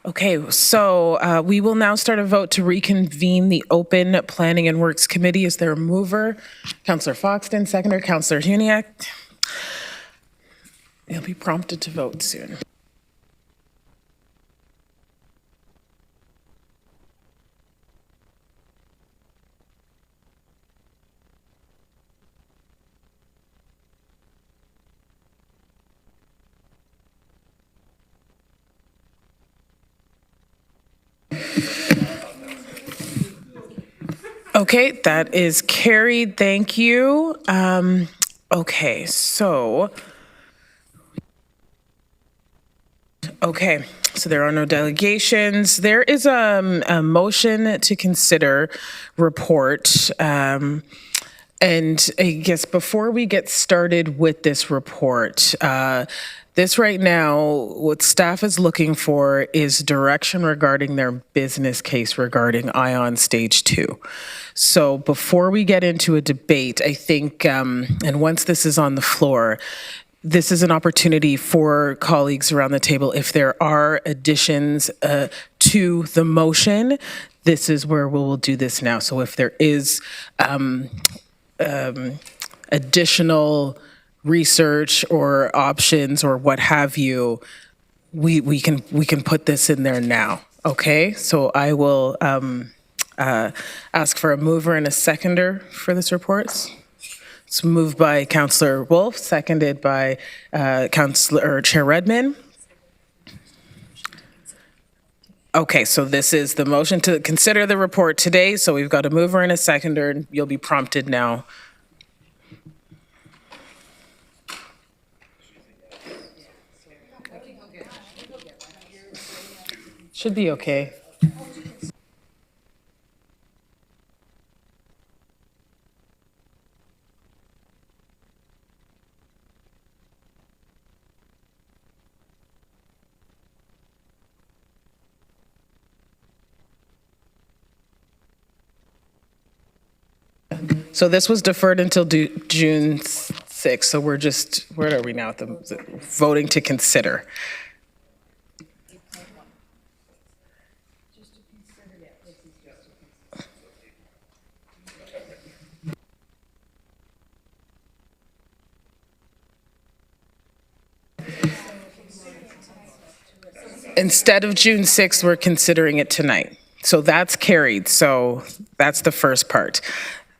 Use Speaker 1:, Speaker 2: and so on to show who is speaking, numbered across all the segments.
Speaker 1: Okay, so we will now start a vote to reconvene the open Planning and Works Committee. Is there a mover? Councillor Foxton, seconder, Councillor Huniak. You'll be prompted to vote soon. Okay, that is carried. Thank you. Okay, so there are no delegations. There is a motion to consider report. And I guess before we get started with this report, this right now, what staff is looking for is direction regarding their business case regarding ION Stage 2. So before we get into a debate, I think, and once this is on the floor, this is an opportunity for colleagues around the table. If there are additions to the motion, this is where we will do this now. So if there is additional research or options or what have you, we can put this in there now. Okay, so I will ask for a mover and a seconder for this report. It's moved by Councillor Wolf, seconded by Chair Redmond. Okay, so this is the motion to consider the report today. So we've got a mover and a seconder, and you'll be prompted now. Should be okay. So this was deferred until June 6th. So we're just, where are we now? Voting to consider. Instead of June 6th, we're considering it tonight. So that's carried. So that's the first part.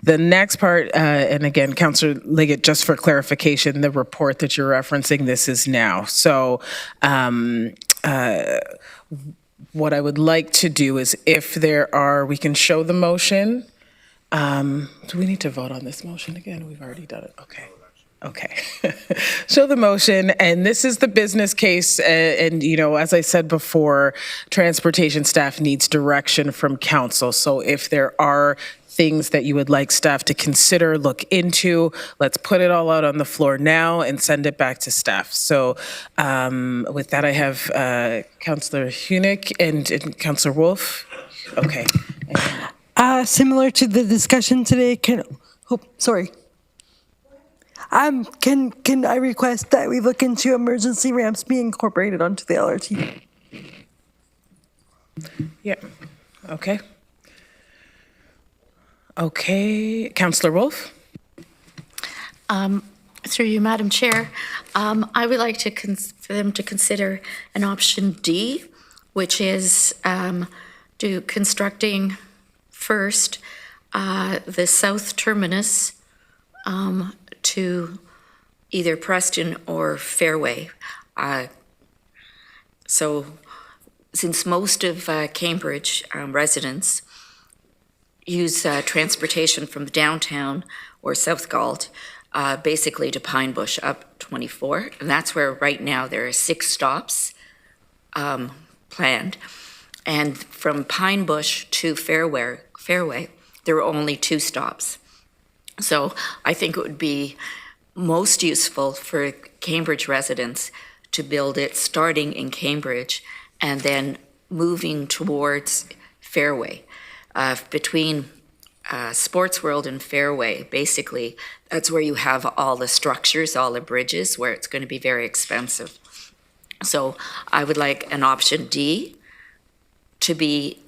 Speaker 1: The next part, and again, Councillor Liggett, just for clarification, the report that you're referencing, this is now. So what I would like to do is if there are, we can show the motion. Do we need to vote on this motion again? We've already done it. Okay. Okay. Show the motion, and this is the business case. And, you know, as I said before, transportation staff needs direction from council. So if there are things that you would like staff to consider, look into, let's put it all out on the floor now and send it back to staff. So with that, I have Councillor Hunick and Councillor Wolf. Okay.
Speaker 2: Similar to the discussion today, can I request that we look into emergency ramps being incorporated onto the LRT?
Speaker 1: Yeah. Okay. Okay, Councillor Wolf.
Speaker 3: Through you, Madam Chair, I would like to for them to consider an option D, which is constructing first the south terminus to either Preston or Fairway. So since most of Cambridge residents use transportation from downtown or South Galt basically to Pine Bush up 24, and that's where right now there are 6 stops planned. And from Pine Bush to Fairway, there are only 2 stops. So I think it would be most useful for Cambridge residents to build it starting in Cambridge and then moving towards Fairway. Between Sports World and Fairway, basically, that's where you have all the structures, all the bridges, where it's going to be very expensive. So I would like an option D to be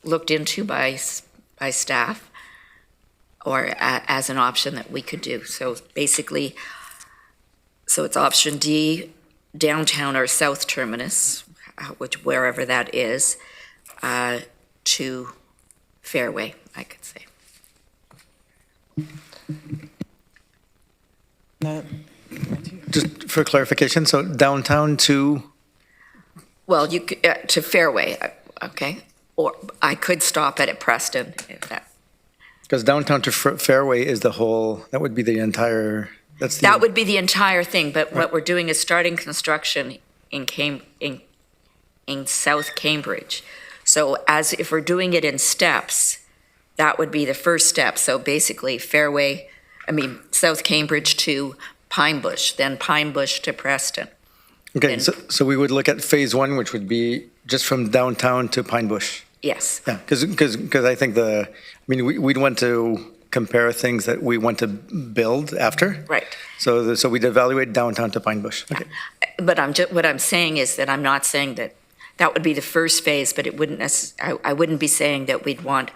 Speaker 3: looked into by staff, or as an option that we could do. So basically, so it's option D, downtown or south terminus, which wherever that is, to Fairway, I could say.
Speaker 4: Just for clarification, so downtown to,
Speaker 3: Well, you could, to Fairway, okay? Or I could stop at Preston, if that.
Speaker 4: because downtown to Fairway is the whole, that would be the entire, that's the.
Speaker 3: That would be the entire thing, but what we're doing is starting construction in South Cambridge. So as if we're doing it in steps, that would be the first step. So basically South Cambridge to Pine Bush, then Pine Bush to Preston.
Speaker 4: Okay, so we would look at phase one, which would be just from downtown to Pine Bush.
Speaker 3: Yes.
Speaker 4: Yeah, because I think we'd want to compare things that we want to build after.
Speaker 3: Right.
Speaker 4: So we'd evaluate downtown to Pine Bush. Okay.
Speaker 3: But what I'm saying is that I'm not saying that that would be the first phase, but it wouldn't I wouldn't be saying that we'd want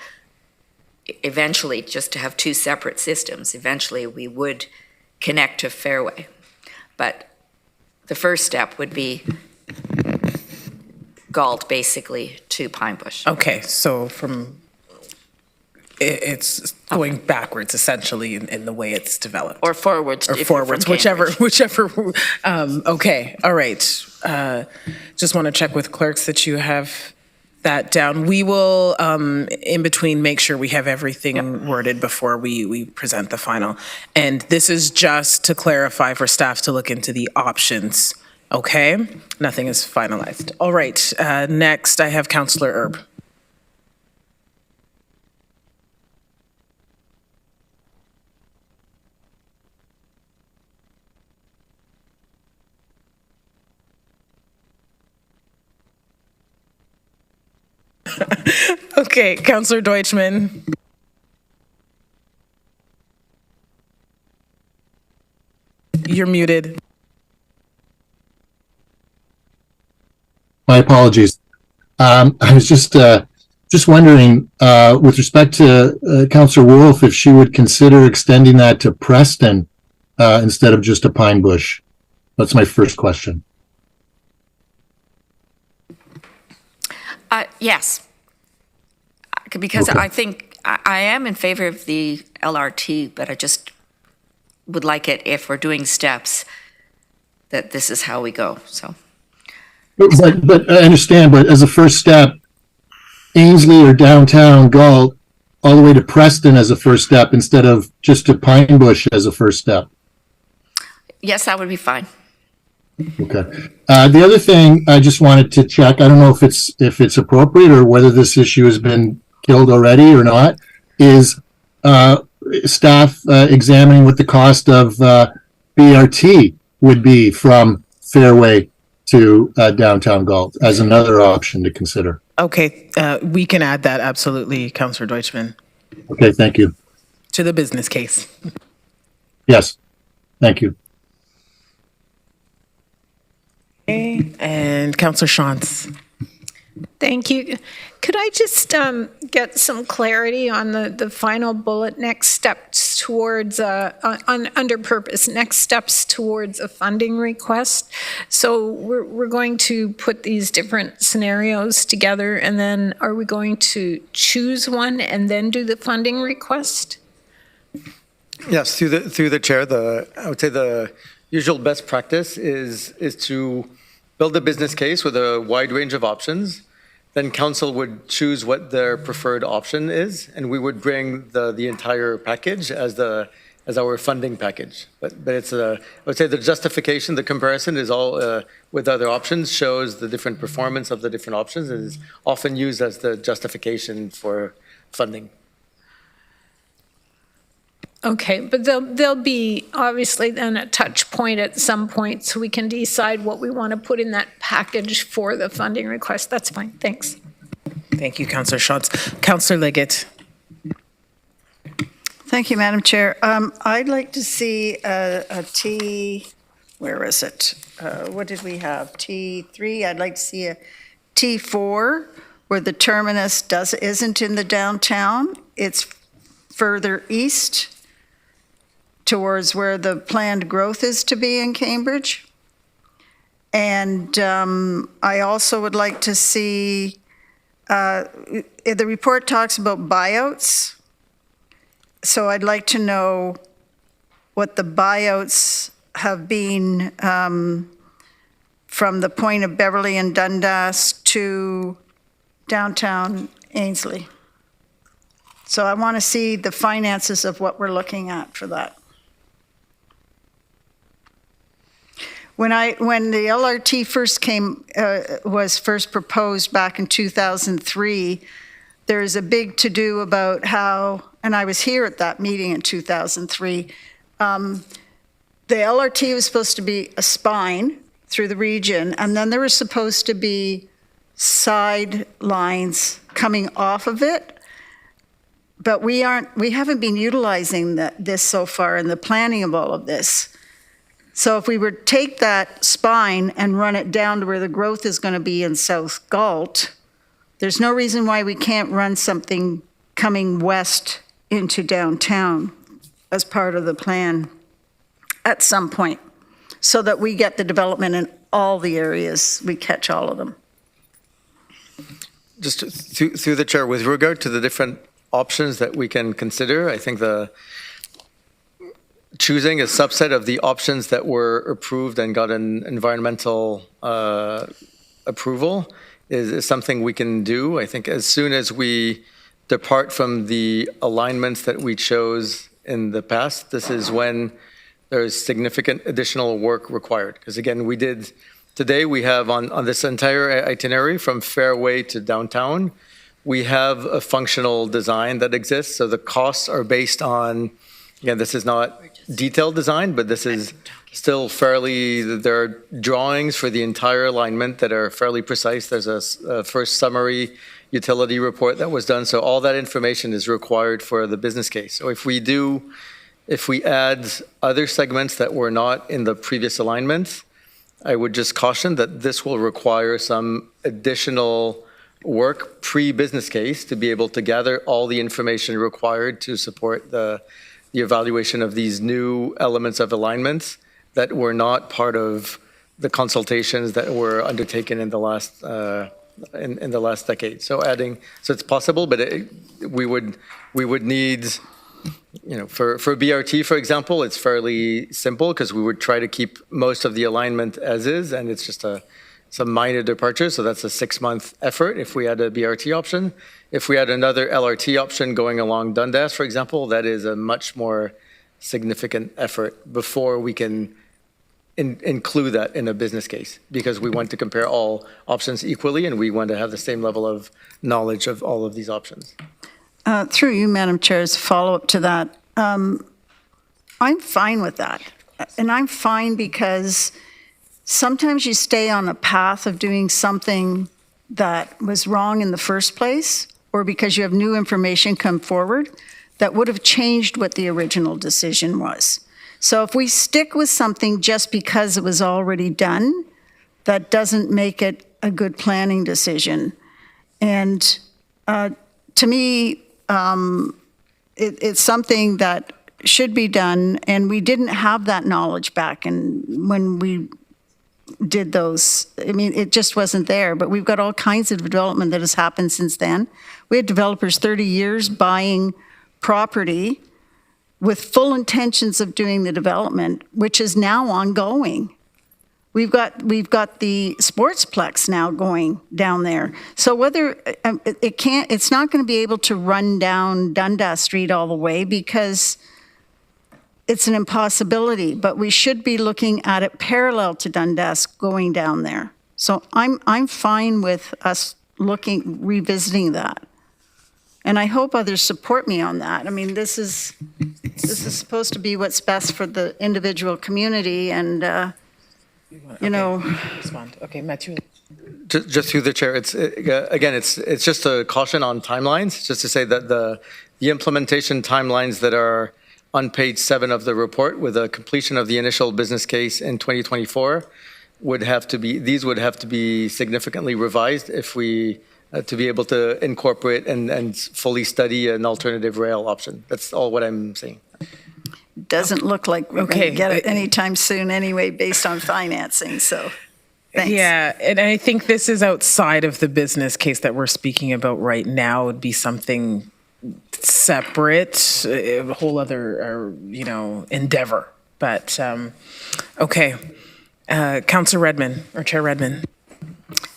Speaker 3: eventually just to have two separate systems. Eventually, we would connect to Fairway. But the first step would be Galt, basically, to Pine Bush.
Speaker 1: Okay, so it's going backwards essentially in the way it's developed.
Speaker 3: Or forwards.
Speaker 1: Or
Speaker 3: if you're
Speaker 1: forwards,
Speaker 3: from
Speaker 1: whichever.
Speaker 3: Cambridge.
Speaker 1: Okay, all right. Just want to check with clerks that you have that down. We will, in between, make sure we have everything worded before we present the final. And this is just to clarify for staff to look into the options, okay? Nothing is finalized. All right, next I have Councillor Erb. Okay, Councillor Deutschman. You're muted.
Speaker 5: My apologies. I was just wondering, with respect to Councillor Wolf, if she would consider extending that to Preston instead of just to Pine Bush. That's my first question.
Speaker 3: Yes. Because
Speaker 5: Okay.
Speaker 3: I think I am in favor of the LRT, but I just would like it if we're doing steps, that this is how we go, so.
Speaker 5: But I understand, but as a first step, Ainsley or downtown Galt, all the way to Preston as a first step instead of just to Pine Bush as a first step.
Speaker 3: Yes, that would be fine.
Speaker 5: Okay. The other thing I just wanted to check, I don't know if it's appropriate or whether this issue has been killed already or not, is staff examining what the cost of BRT would be from Fairway to downtown Galt as another option to consider.
Speaker 1: Okay, we can add that absolutely, Councillor Deutschman,
Speaker 5: Okay, thank you.
Speaker 1: to the business case.
Speaker 5: Yes, thank you.
Speaker 1: Okay, and Councillor Shantz.
Speaker 6: Thank you. Could I just get some clarity on the final bullet, next steps towards, under purpose, next steps towards a funding request? So we're going to put these different scenarios together, and then are we going to choose one and then do the funding request?
Speaker 4: Yes, through the chair, I would say the usual best practice is to build a business case with a wide range of options. Then council would choose what their preferred option is, and we would bring the entire package as our funding package. But it's I would say the justification, the comparison is all with other options, shows the different performance of the different options, and is often used as the justification for funding.
Speaker 6: Okay, but there'll be obviously then a touch point at some point so we can decide what we want to put in that package for the funding request. That's fine, thanks.
Speaker 1: Thank you, Councillor Shantz. Councillor Liggett.
Speaker 7: Thank you, Madam Chair. I'd like to see a T, where is it? What did we have? T3. I'd like to see T4, where the terminus isn't in the downtown. It's further east towards where the planned growth is to be in Cambridge. And I also would like to see, the report talks about buyouts. So I'd like to know what the buyouts have been from the point of Beverly and Dundas to downtown Ainsley. So I want to see the finances of what we're looking at for that. When the LRT was first proposed back in 2003, there is a big to-do about how, and I was here at that meeting in 2003, the LRT was supposed to be a spine through the region, and then there was supposed to be side lines coming off of it. But we haven't been utilizing this so far in the planning of all of this. So if we were to take that spine and run it down to where the growth is going to be in South Galt, there's no reason why we can't run something coming west into downtown as part of the plan at some point, so that we get the development in all the areas, we catch all of them.
Speaker 4: Just through the chair, with regard to the different options that we can consider, I think choosing a subset of the options that were approved and got an environmental approval is something we can do. I think as soon as we depart from the alignments that we chose in the past, this is when there's significant additional work required. Because again, today we have on this entire itinerary from Fairway to downtown, we have a functional design that exists. So the costs are based on, again, this is not detailed design, but this is still there are drawings for the entire alignment that are fairly precise. There's a first summary utility report that was done. So all that information is required for the business case. So if we add other segments that were not in the previous alignment, I would just caution that this will require some additional work pre-business case to be able to gather all the information required to support the evaluation of these new elements of alignment that were not part of the consultations that were undertaken in the last in the last decade. So it's possible, but we would need, for BRT, for example, it's fairly simple because we would try to keep most of the alignment as is, and it's just some minor departure. So that's a 6-month effort if we had a BRT option. If we had another LRT option going along Dundas, for example, that is a much more significant effort before we can include that in a business case, because we want to compare all options equally and we want to have the same level of knowledge of all of these options.
Speaker 7: Through you, Madam Chair, as a follow-up to that, I'm fine with that. And I'm fine because sometimes you stay on a path of doing something that was wrong in the first place, or because you have new information come forward that would have changed what the original decision was. So if we stick with something just because it was already done, that doesn't make it a good planning decision. And to me, it's something that should be done, and we didn't have that knowledge back when we did those. I mean, it just wasn't there, but we've got all kinds of development that has happened since then. We had developers 30 years buying property with full intentions of doing the development, which is now ongoing. We've got the sportsplex now going down there. So whether it's not going to be able to run down Dundas Street all the way because it's an impossibility, but we should be looking at it parallel to Dundas going down there. So I'm fine with us revisiting that. And I hope others support me on that. I mean, this is supposed to be what's best for the individual community, and
Speaker 1: Respond. Okay, Mathieu.
Speaker 4: Just through the chair, it's just a caution on timelines, just to say that the implementation timelines that are on page 7 of the report, with the completion of the initial business case in 2024, would have to be significantly revised if we, to be able to incorporate and fully study an alternative rail option. That's all what I'm saying.
Speaker 7: Doesn't look like we're going
Speaker 1: Okay.
Speaker 7: to get it anytime soon anyway, based on financing, so thanks.
Speaker 1: Yeah, and I think this is outside of the business case that we're speaking about right now. It would be something separate, a whole other, endeavor. But, okay. Councillor Redmond, or Chair Redmond.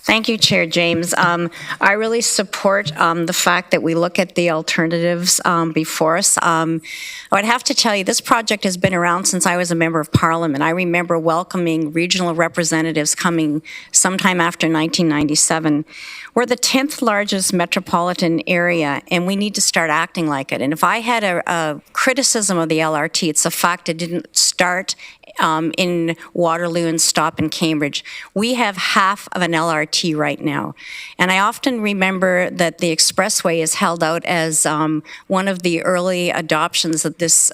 Speaker 8: Thank you, Chair James. I really support the fact that we look at the alternatives before us. I would have to tell you, this project has been around since I was a member of Parliament. I remember welcoming regional representatives coming sometime after 1997. We're the 10th largest metropolitan area, and we need to start acting like it. And if I had a criticism of the LRT, it's the fact it didn't start in Waterloo and stop in Cambridge. We have half of an LRT right now. And I often remember that the expressway is held out as one of the early adoptions that this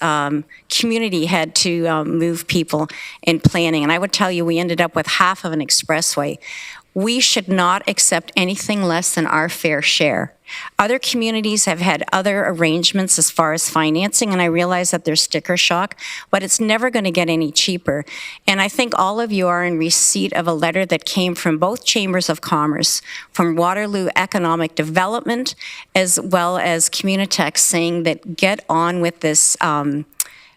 Speaker 8: community had to move people in planning. And I would tell you, we ended up with half of an expressway. We should not accept anything less than our fair share. Other communities have had other arrangements as far as financing, and I realize that there's sticker shock, but it's never going to get any cheaper. And I think all of you are in receipt of a letter that came from both chambers of commerce, from Waterloo Economic Development, as well as Communitech, saying that get on with this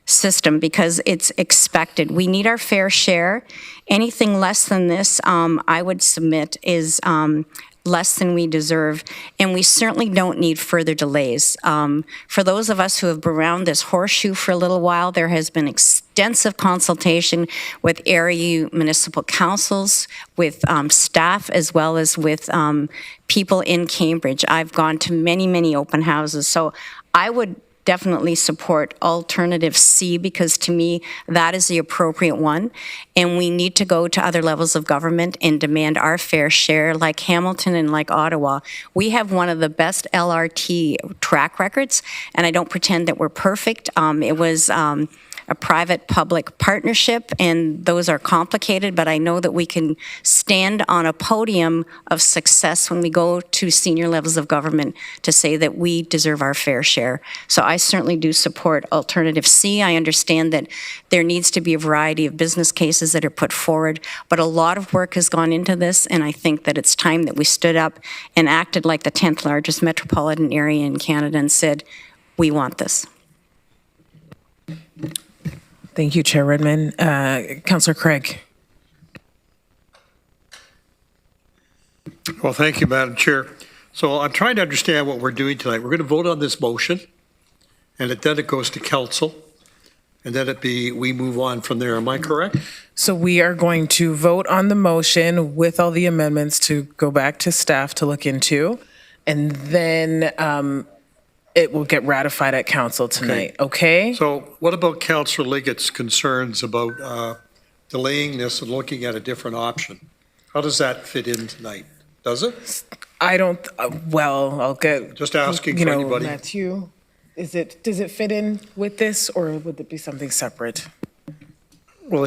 Speaker 8: system because it's expected. We need our fair share. Anything less than this, I would submit, is less than we deserve, and we certainly don't need further delays. For those of us who have been around this horseshoe for a little while, there has been extensive consultation with area municipal councils, with staff, as well as with people in Cambridge. I've gone to many, many open houses, so I would definitely support alternative C, because to me, that is the appropriate one. And we need to go to other levels of government and demand our fair share, like Hamilton and like Ottawa. We have one of the best LRT track records, and I don't pretend that we're perfect. It was a private-public partnership, and those are complicated, but I know that we can stand on a podium of success when we go to senior levels of government to say that we deserve our fair share. So I certainly do support alternative C. I understand that there needs to be a variety of business cases that are put forward, but a lot of work has gone into this, and I think that it's time that we stood up and acted like the 10th largest metropolitan area in Canada and said, we want this.
Speaker 1: Thank you, Chair Redmond. Councillor Craig.
Speaker 9: Well, thank you, Madam Chair. So I'm trying to understand what we're doing tonight. We're going to vote on this motion, and then it goes to council, and then we move on from there. Am I correct?
Speaker 1: So we are going to vote on the motion with all the amendments to go back to staff to look into, and then it will get ratified at council tonight, okay?
Speaker 9: So what about Councillor Liggett's concerns about delaying this and looking at a different option? How does that fit in tonight? Does it?
Speaker 1: I don't, well, I'll get.
Speaker 9: Just asking for anybody.
Speaker 1: Matthew, does it fit in with this, or would it be something separate?
Speaker 4: Well,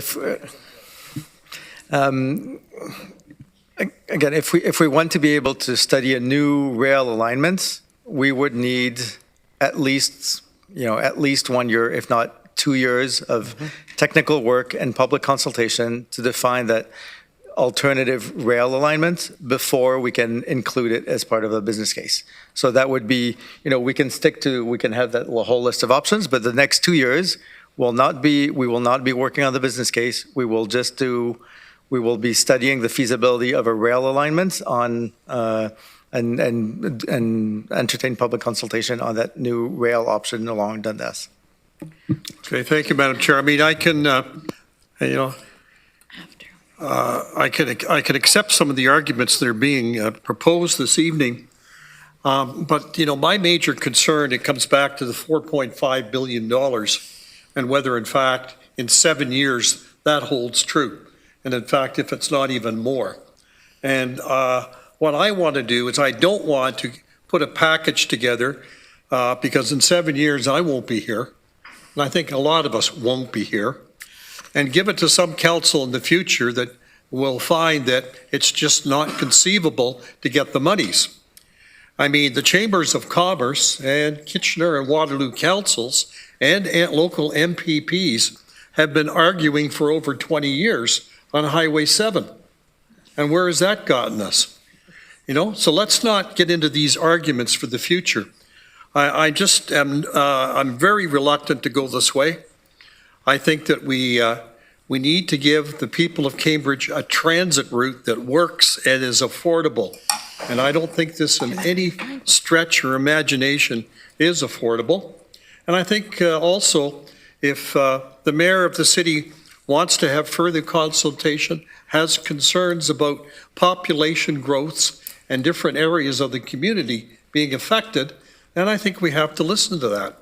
Speaker 4: again, if we want to be able to study a new rail alignment, we would need at least 1 year, if not 2 years of technical work and public consultation to define that alternative rail alignment before we can include it as part of a business case. So that would be, we can have that whole list of options, but the next 2 years we will not be working on the business case. We will be studying the feasibility of a rail alignment on and entertain public consultation on that new rail option along Dundas.
Speaker 9: Okay, thank you, Madam Chair. I mean, I can, I can accept some of the arguments that are being proposed this evening, but my major concern, it comes back to the $4.5 billion and whether, in fact, in 7 years that holds true, and in fact, if it's not even more. And what I want to do is I don't want to put a package together because in 7 years I won't be here, and I think a lot of us won't be here, and give it to some council in the future that will find that it's just not conceivable to get the monies. I mean, the Chambers of Commerce and Kitchener and Waterloo councils and local MPPs have been arguing for over 20 years on Highway 7. And where has that gotten us? You know, so let's not get into these arguments for the future. I just am, I'm very reluctant to go this way. I think that we need to give the people of Cambridge a transit route that works and is affordable. And I don't think this in any stretch or imagination is affordable. And I think also if the mayor of the city wants to have further consultation, has concerns about population growths and different areas of the community being affected, then I think we have to listen to that.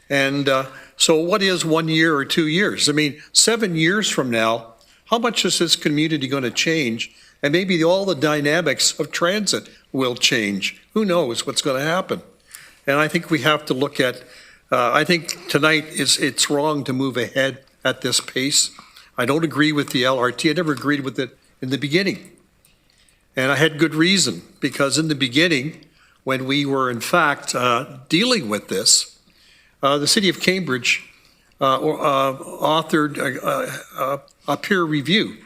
Speaker 9: And so what is 1 year or 2 years? I mean, 7 years from now, how much is this community going to change? And maybe all the dynamics of transit will change. Who knows what's going to happen? And I think we have to look at, I think tonight it's wrong to move ahead at this pace. I don't agree with the LRT. I never agreed with it in the beginning. And I had good reason, because in the beginning, when we were in fact dealing with this, the city of Cambridge authored a peer review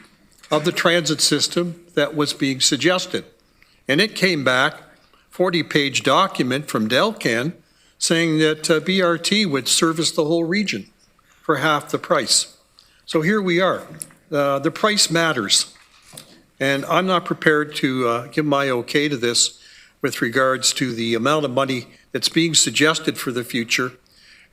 Speaker 9: of the transit system that was being suggested. And it came back, 40-page document from Delcan, saying that BRT would service the whole region for half the price. So here we are. The price matters. And I'm not prepared to give my okay to this with regards to the amount of money that's being suggested for the future.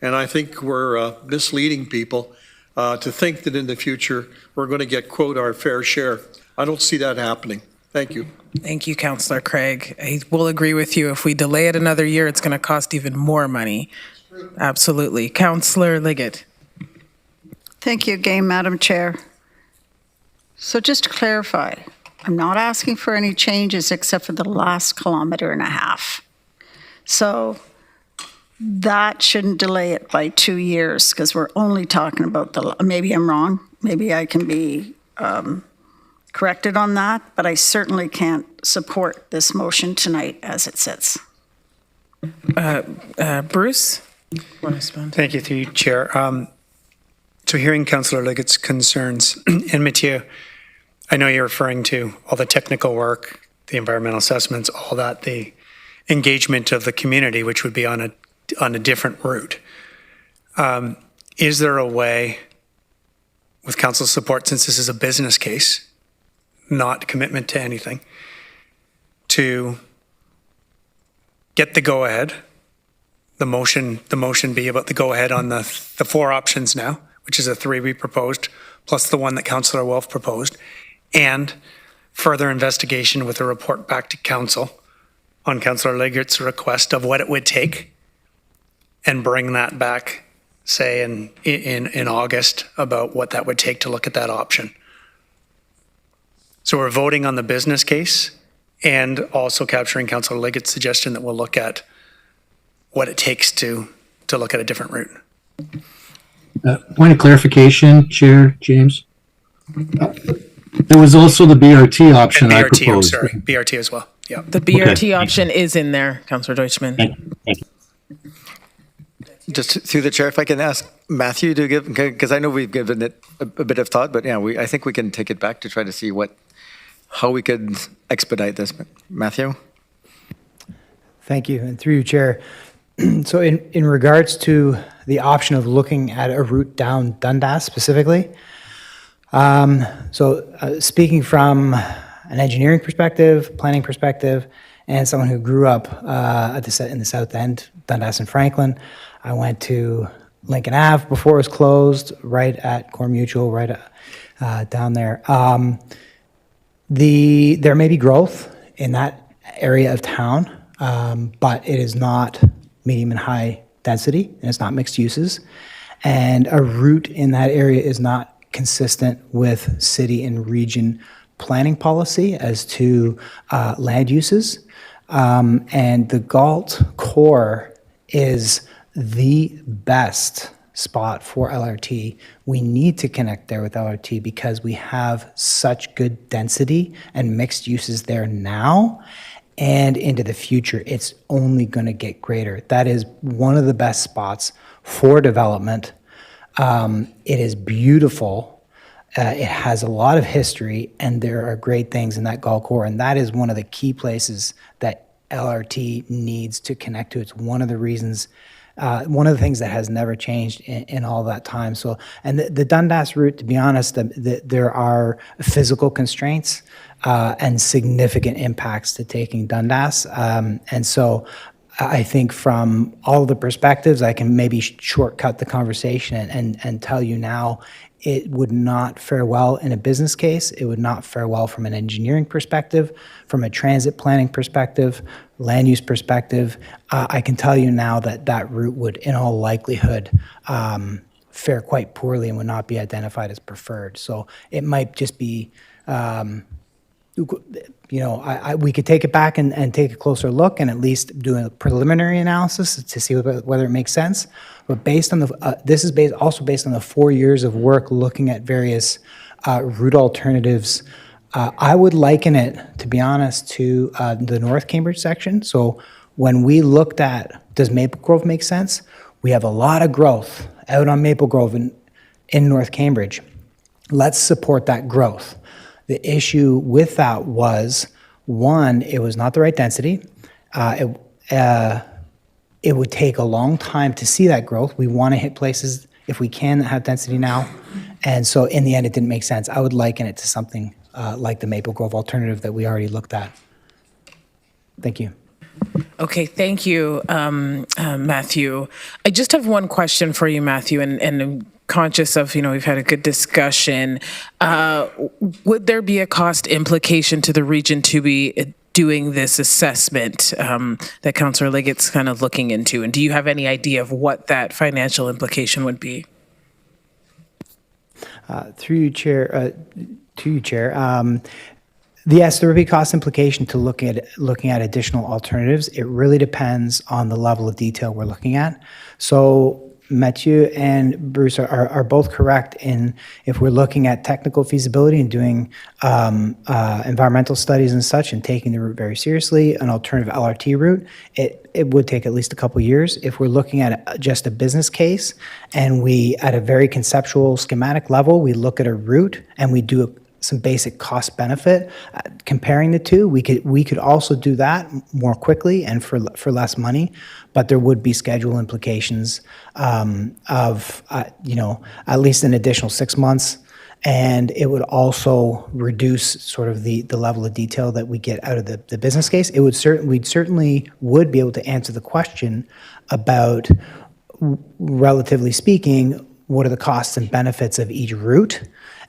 Speaker 9: And I think we're misleading people to think that in the future we're going to get, quote, our fair share. I don't see that happening. Thank you.
Speaker 1: Thank you, Councillor Craig. I will agree with you. If we delay it another year, it's going to cost even more money. Absolutely. Councillor Liggett.
Speaker 7: Thank you again, Madam Chair. So just to clarify, I'm not asking for any changes except for the last 1.5 kilometers. So that shouldn't delay it by 2 years, because we're only talking about maybe I'm wrong, maybe I can be corrected on that, but I certainly can't support this motion tonight as it sits.
Speaker 1: Bruce? Want to respond?
Speaker 10: Thank you, through you, Chair. So hearing Councillor Liggett's concerns, and Mathieu, I know you're referring to all the technical work, the environmental assessments, all that, the engagement of the community, which would be on a different route. Is there a way, with council's support, since this is a business case, not commitment to anything, to get the go-ahead, the motion be about the go-ahead on the 4 options now, which is the 3 we proposed, plus the one that Councillor Wolf proposed, and further investigation with a report back to council on Councillor Liggett's request of what it would take, and bring that back, say, in August, about what that would take to look at that option. So we're voting on the business case and also capturing Councillor Liggett's suggestion that we'll look at what it takes to look at a different route.
Speaker 5: Point of clarification, Chair James. There was also the BRT option I
Speaker 10: BRT,
Speaker 5: proposed.
Speaker 10: I'm sorry, BRT as well. Yeah.
Speaker 1: The BRT option is in there, Councillor Deutschmann.
Speaker 5: Thank you.
Speaker 4: Just through the chair, if I can ask Matthew to give, because I know we've given it a bit of thought, but yeah, I think we can take it back to try to see how we could expedite this. Matthew?
Speaker 11: Thank you, and through you, Chair. So in regards to the option of looking at a route down Dundas specifically, speaking from an engineering perspective, planning perspective, and someone who grew up in the South End, Dundas and Franklin, I went to Lincoln Ave before it was closed, right at Core Mutual, right down there. There may be growth in that area of town, but it is not medium and high density, and it's not mixed uses. And a route in that area is not consistent with city and region planning policy as to land uses. And the Galt core is the best spot for LRT. We need to connect there with LRT because we have such good density and mixed uses there now. And into the future, it's only going to get greater. That is one of the best spots for development. It is beautiful. It has a lot of history, and there are great things in that Gulf core. And that is one of the key places that LRT needs to connect to. It's one of the reasons, one of the things that has never changed in all that time. So, and the Dundas route, to be honest, there are physical constraints and significant impacts to taking Dundas. And so I think from all the perspectives, I can maybe shortcut the conversation and tell you now, it would not fare well in a business case. It would not fare well from an engineering perspective, from a transit planning perspective, land use perspective. I can tell you now that that route would, in all likelihood, fare quite poorly and would not be identified as preferred. So it might just be, we could take it back and take a closer look and at least do a preliminary analysis to see whether it makes sense. But based on this is also based on the 4 years of work looking at various route alternatives. I would liken it, to be honest, to the North Cambridge section. So when we looked at, does Maple Grove make sense? We have a lot of growth out on Maple Grove in North Cambridge. Let's support that growth. The issue with that was, one, it was not the right density. It would take a long time to see that growth. We want to hit places, if we can, that have density now. And so in the end, it didn't make sense. I would liken it to something like the Maple Grove alternative that we already looked at. Thank you.
Speaker 1: Okay, thank you, Matthew. I just have one question for you, Matthew, and I'm conscious of, we've had a good discussion. Would there be a cost implication to the region to be doing this assessment that Councillor Liggett's kind of looking into? And do you have any idea of what that financial implication would be?
Speaker 11: Through you, Chair. Yes, there would be cost implication to looking at additional alternatives. It really depends on the level of detail we're looking at. So Mathieu and Bruce are both correct in, if we're looking at technical feasibility and doing environmental studies and such and taking the route very seriously, an alternative LRT route, it would take at least a couple years. If we're looking at just a business case and we, at a very conceptual schematic level, we look at a route and we do some basic cost benefit comparing the two, we could also do that more quickly and for less money, but there would be schedule implications of at least an additional 6 months, and it would also reduce sort of the level of detail that we get out of the business case. It would we certainly would be able to answer the question about, relatively speaking, what are the costs and benefits of each route.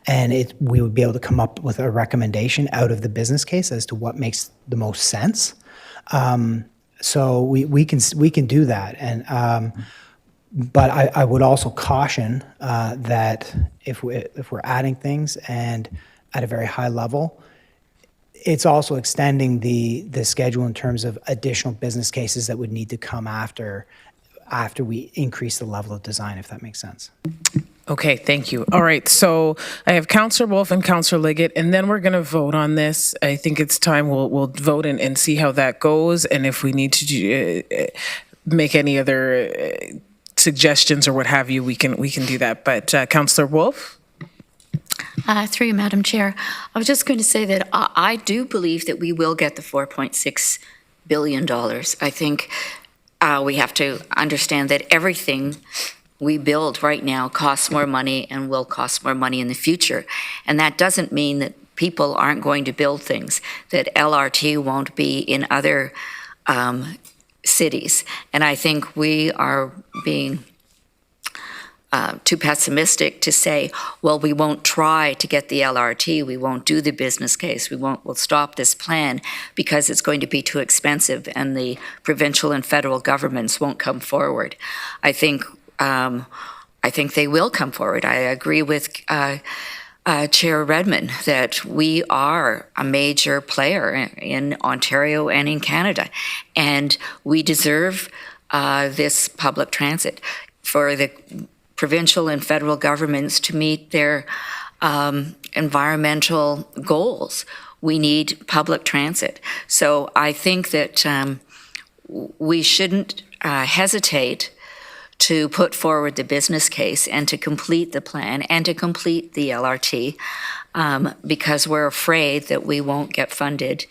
Speaker 11: And we would be able to come up with a recommendation out of the business case as to what makes the most sense. So we can do that. And but I would also caution that if we're adding things and at a very high level, it's also extending the schedule in terms of additional business cases that would need to come after we increase the level of design, if that makes sense.
Speaker 1: Okay, thank you. All right, so I have Councillor Wolf and Councillor Liggett, and then we're going to vote on this. I think it's time we'll vote and see how that goes, and if we need to make any other suggestions or what have you, we can do that. But Councillor Wolf?
Speaker 3: Through you, Madam Chair. I was just going to say that I do believe that we will get the $4.6 billion. I think we have to understand that everything we build right now costs more money and will cost more money in the future. And that doesn't mean that people aren't going to build things, that LRT won't be in other cities. And I think we are being too pessimistic to say, well, we won't try to get the LRT, we won't do the business case, we'll stop this plan because it's going to be too expensive and the provincial and federal governments won't come forward. I think they will come forward. I agree with Chair Redmond that we are a major player in Ontario and in Canada, and we deserve this public transit. For the provincial and federal governments to meet their environmental goals. We need public transit. So I think that we shouldn't hesitate to put forward the business case and to complete the plan and to complete the LRT because we're afraid that we won't get funded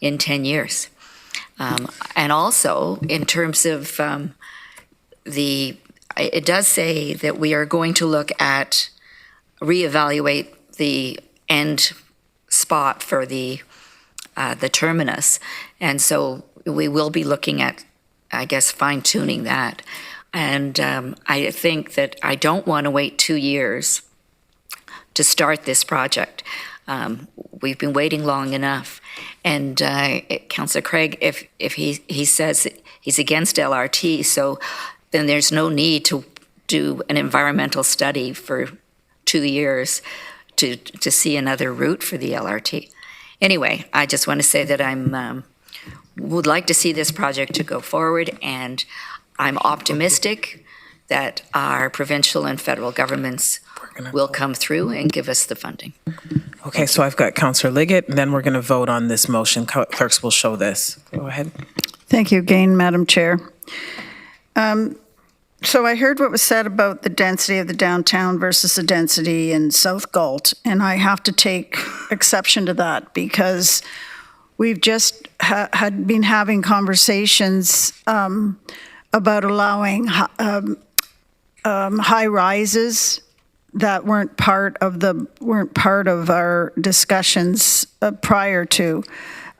Speaker 3: in 10 years. And also, in terms of it does say that we are going to look at, reevaluate the end spot for the terminus. And so we will be looking at, I guess, fine-tuning that. And I think that I don't want to wait 2 years to start this project. We've been waiting long enough. And Councillor Craig, if he says he's against LRT, so then there's no need to do an environmental study for 2 years to see another route for the LRT. Anyway, I just want to say that would like to see this project to go forward, and I'm optimistic that our provincial and federal governments will come through and give us the funding.
Speaker 1: Okay, so I've got Councillor Liggett, and then we're going to vote on this motion. Clerks will show this. Go ahead.
Speaker 7: Thank you again, Madam Chair. So I heard what was said about the density of the downtown versus the density in South Galt, and I have to take exception to that because we've just had been having conversations about allowing high rises that weren't part of our discussions prior to.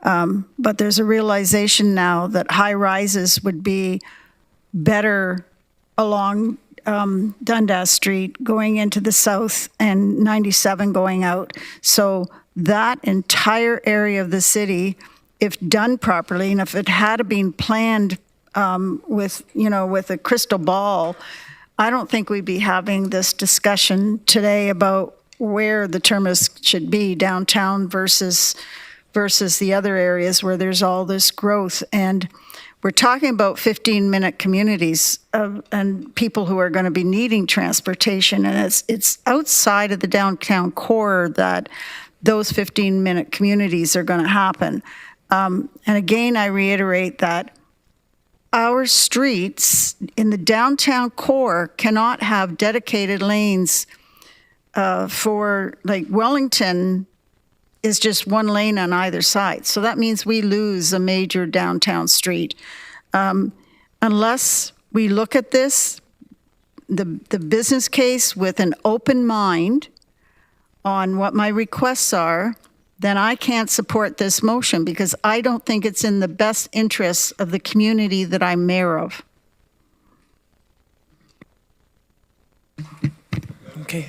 Speaker 7: But there's a realization now that high rises would be better along Dundas Street going into the south and 97 going out. So that entire area of the city, if done properly, and if it had been planned with a crystal ball, I don't think we'd be having this discussion today about where the terminus should be, downtown versus the other areas where there's all this growth. And we're talking about 15-minute communities and people who are going to be needing transportation, and it's outside of the downtown core that those 15-minute communities are going to happen. And again, I reiterate that our streets in the downtown core cannot have dedicated lanes for, like, Wellington is just one lane on either side. So that means we lose a major downtown street. Unless we look at this, the business case with an open mind on what my requests are, then I can't support this motion because I don't think it's in the best interests of the community that I'm mayor of.
Speaker 1: Okay.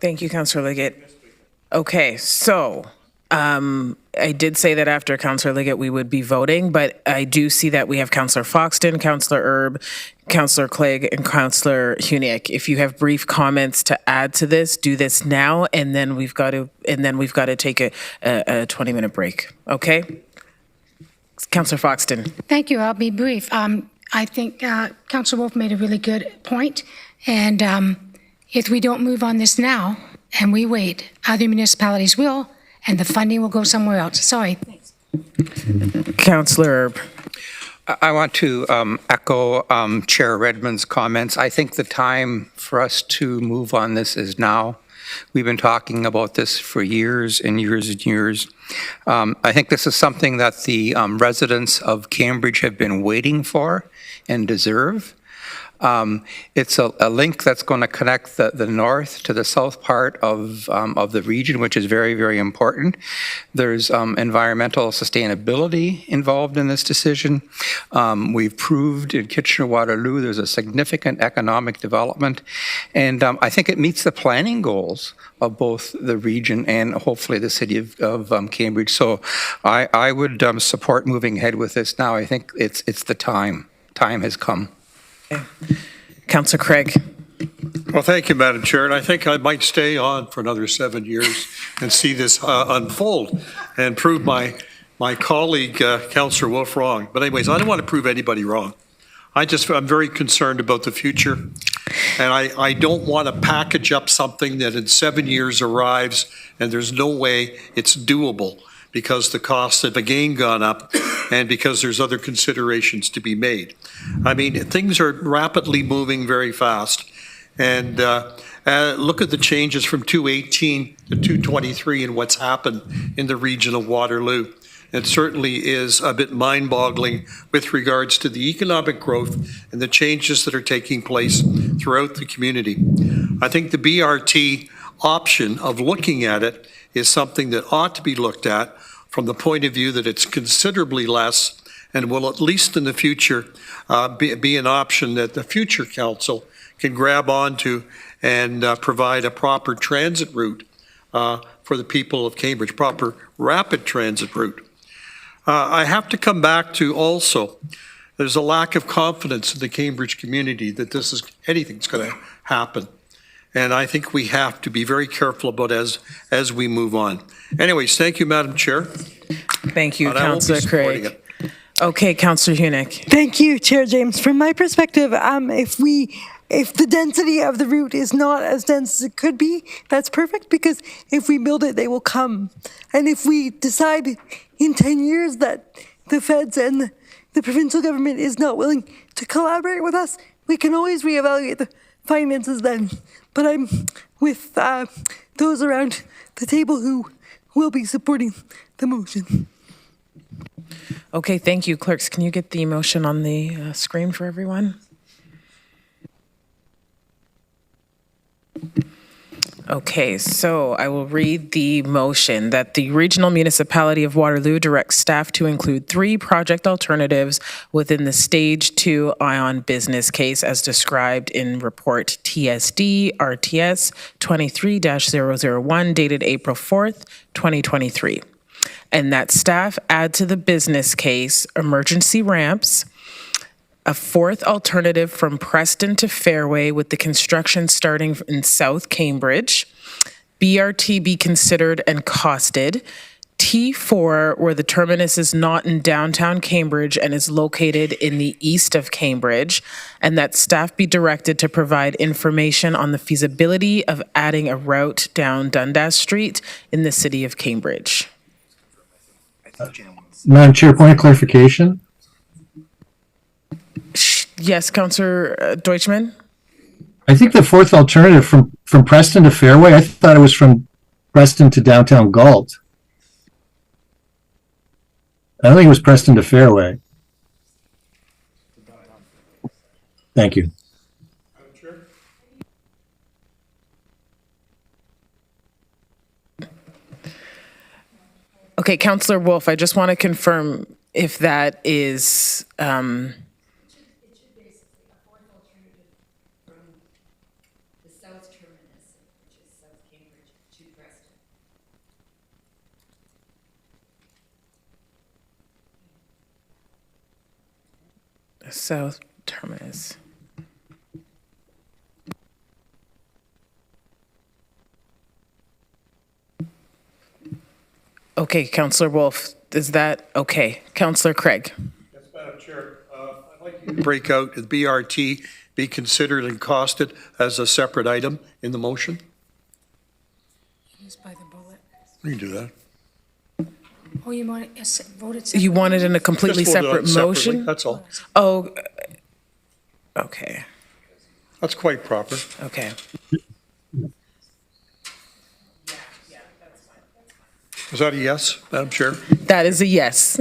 Speaker 1: Thank you, Councillor Liggett. Okay, so I did say that after Councillor Liggett we would be voting, but I do see that we have Councillor Foxton, Councillor Erb, Councillor Clegg, and Councillor Huniak. If you have brief comments to add to this, do this now, and then we've got to take a 20-minute break. Okay, Councillor Foxton.
Speaker 12: Thank you. I'll be brief. I think Councillor Wolf made a really good point, and if we don't move on this now and we wait, other municipalities will, and the funding will go somewhere else. Sorry. Thanks.
Speaker 1: Councillor Erb.
Speaker 13: I want to echo Chair Redmond's comments. I think the time for us to move on this is now. We've been talking about this for years and years and years. I think this is something that the residents of Cambridge have been waiting for and deserve. It's a link that's going to connect the north to the south part of the region, which is very, very important. There's environmental sustainability involved in this decision. We've proved in Kitchener-Waterloo there's a significant economic development, and I think it meets the planning goals of both the region and hopefully the city of Cambridge. So I would support moving ahead with this now. I think it's the time. Time has come.
Speaker 1: Okay. Councillor Craig.
Speaker 9: Well, thank you, Madam Chair, and I think I might stay on for another 7 years and see this unfold and prove my colleague, Councillor Wolf, wrong. But anyways, I don't want to prove anybody wrong. I'm very concerned about the future And I don't want to package up something that in 7 years arrives and there's no way it's doable because the costs have again gone up and because there's other considerations to be made. I mean, things are rapidly moving very fast. And look at the changes from 218 to 223 and what's happened in the region of Waterloo. It certainly is a bit mind-boggling with regards to the economic growth and the changes that are taking place throughout the community. I think the BRT option of looking at it is something that ought to be looked at from the point of view that it's considerably less and will, at least in the future, be an option that the future council can grab onto and provide a proper transit route for the people of Cambridge, proper rapid transit route. I have to come back to also, there's a lack of confidence in the Cambridge community that anything's going to happen. And I think we have to be very careful about as we move on. Anyways, thank you, Madam Chair.
Speaker 1: Thank you,
Speaker 9: And I won't be
Speaker 1: Councillor
Speaker 9: supporting
Speaker 1: Craig.
Speaker 9: it.
Speaker 1: Okay, Councillor Hunick.
Speaker 2: Thank you, Chair James. From my perspective, if the density of the route is not as dense as it could be, that's perfect, because if we build it, they will come. And if we decide in 10 years that the feds and the provincial government is not willing to collaborate with us, we can always reevaluate the finances then. But I'm with those around the table who will be supporting the motion.
Speaker 1: Okay, thank you. Clerks, can you get the motion on the screen for everyone? Okay, so I will read the motion that the Regional Municipality of Waterloo directs staff to include 3 project alternatives within the Stage 2 ION business case as described in Report TSD RTS 23-001 dated April 4th, 2023. And that staff add to the business case emergency ramps, a 4th alternative from Preston to Fairway with the construction starting in South Cambridge, BRT be considered and costed, T4 where the terminus is not in downtown Cambridge and is located in the east of Cambridge, and that staff be directed to provide information on the feasibility of adding a route down Dundas Street in the city of Cambridge.
Speaker 5: Madam Chair, point of clarification.
Speaker 1: Yes, Councillor Deutschman?
Speaker 5: I think the 4th alternative from Preston to Fairway, I thought it was from Preston to downtown Galt. I don't think it was Preston to Fairway. Thank you.
Speaker 1: Okay, Councillor Wolf, I just want to confirm if that is, South Terminus. Okay, Councillor Wolf, is that okay? Councillor Craig.
Speaker 9: Yes, Madam Chair. I'd like you to break out the BRT be considered and costed as a separate item in the motion.
Speaker 12: By the bullet.
Speaker 9: We can do that.
Speaker 12: Oh, you want it voted separately?
Speaker 1: You want it in a completely
Speaker 9: Just vote on it
Speaker 1: separate
Speaker 9: separately,
Speaker 1: motion?
Speaker 9: that's all.
Speaker 1: Oh, okay,
Speaker 9: That's quite proper.
Speaker 1: okay.
Speaker 9: Is that a yes, Madam Chair?
Speaker 1: That is a yes.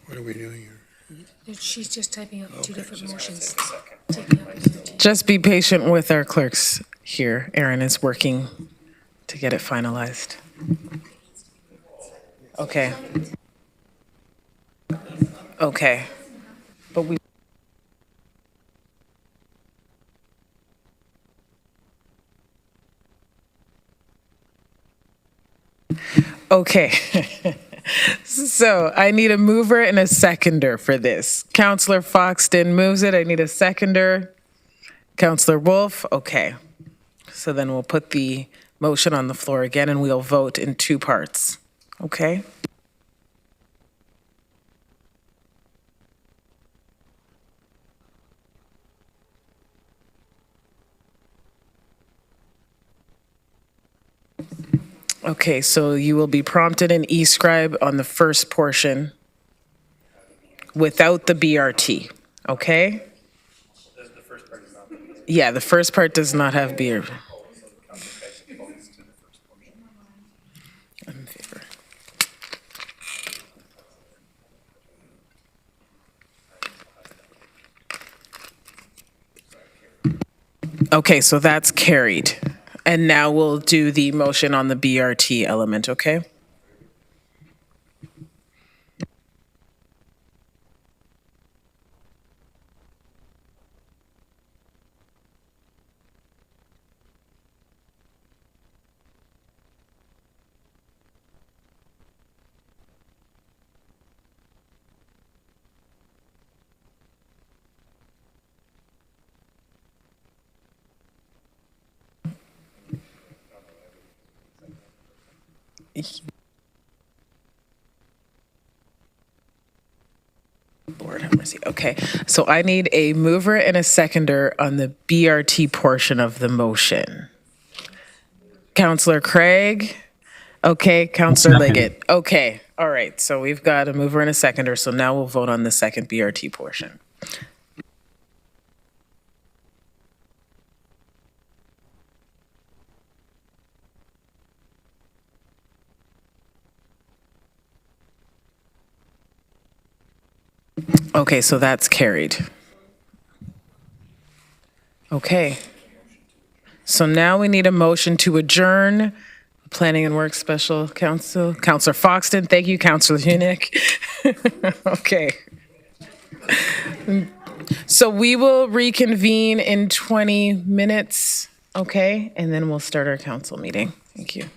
Speaker 9: What are we doing here?
Speaker 12: She's just typing up 2 different motions.
Speaker 1: Just be patient with our clerks here. Aaron is working to get it finalized. Okay. Okay. But we. Okay. So I need a mover and a seconder for this. Councillor Foxton moves it. I need a seconder. Councillor Wolf, okay. So then we'll put the motion on the floor again and we'll vote in two parts, okay? Okay, so you will be prompted in eScribe on the first portion without the BRT, okay? Yeah, the first part does not have BRT. I'm in favor. Okay, so that's carried. And now we'll do the motion on the BRT element, okay? Lord have mercy. Okay, so I need a mover and a seconder on the BRT portion of the motion. Councillor Craig? Okay, Councillor Liggett? Okay, all right, so we've got a mover and a seconder, so now we'll vote on the second BRT portion. Okay, so that's carried. Okay. So now we need a motion to adjourn Planning and Works Special Council. Councillor Foxton, thank you, Councillor Hunick. Okay. So we will reconvene in 20 minutes, okay? And then we'll start our council meeting. Thank you.